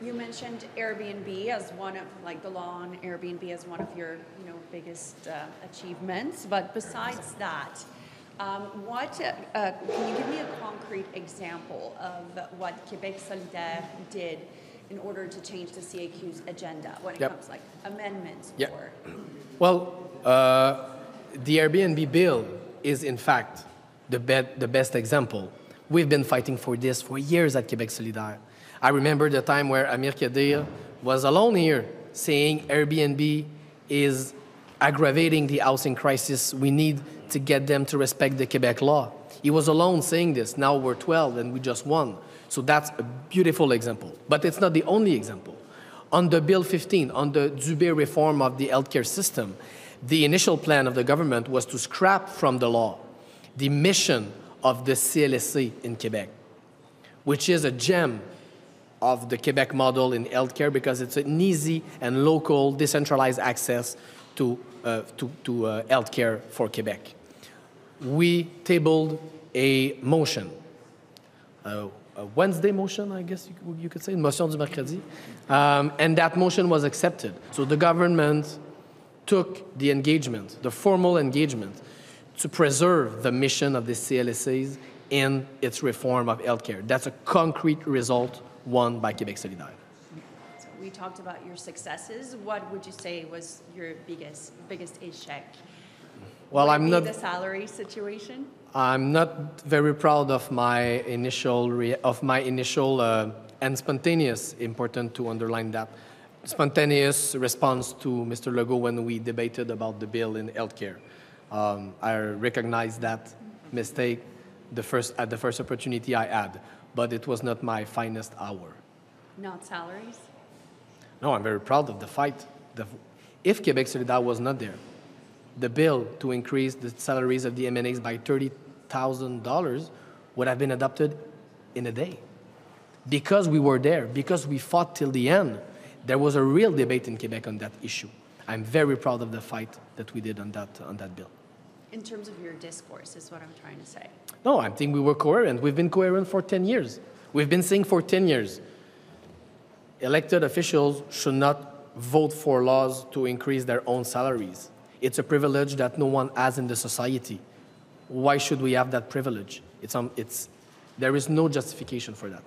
You mentioned Airbnb as one of, like the law on Airbnb as one of your, biggest achievements. But besides that, can you give me a concrete example of what Québec solidaire did in order to change the CAQ's agenda when it comes like amendments? Or... Well, the Airbnb bill is in fact the best example. We've been fighting for this for years at Québec solidaire. I remember the time where Amir Kadir was alone here saying Airbnb is aggravating the housing crisis. We need to get them to respect the Quebec law. He was alone saying this. Now we're 12 and we just won. So that's a beautiful example. But it's not the only example. On the Bill 15, on the Dubé reform of the healthcare system, the initial plan of the government was to scrap from the law the mission of the CLSC in Quebec, which is a gem of the Quebec model in healthcare because it's an easy and local decentralized access to healthcare for Quebec. We tabled a motion, a Wednesday motion, I guess you could say, motion du mercredi, and that motion was accepted. So the government took the engagement, the formal engagement, to preserve the mission of the CLSCs in its reform of healthcare. That's a concrete result won by Québec solidaire. So we talked about your successes. What would you say was your biggest échec? Well, I'm not the salary situation. I'm not very proud of my initial and spontaneous. Important to underline that spontaneous response to Mr. Legault when we debated about the bill in healthcare. I recognize that mistake at the first opportunity I had, but it was not my finest hour. Not salaries? No, I'm very proud of the fight. If Québec solidaire was not there, the bill to increase the salaries of the MNAs by $30,000 would have been adopted in a day. Because we were there, because we fought till the end, there was a real debate in Quebec on that issue. I'm very proud of the fight that we did on that bill. In terms of your discourse is what I'm trying to say. No, I think we were coherent. We've been coherent for 10 years. We've been saying for 10 years, elected officials should not vote for laws to increase their own salaries. It's a privilege that no one has in the society. Why should we have that privilege? There is no justification for that.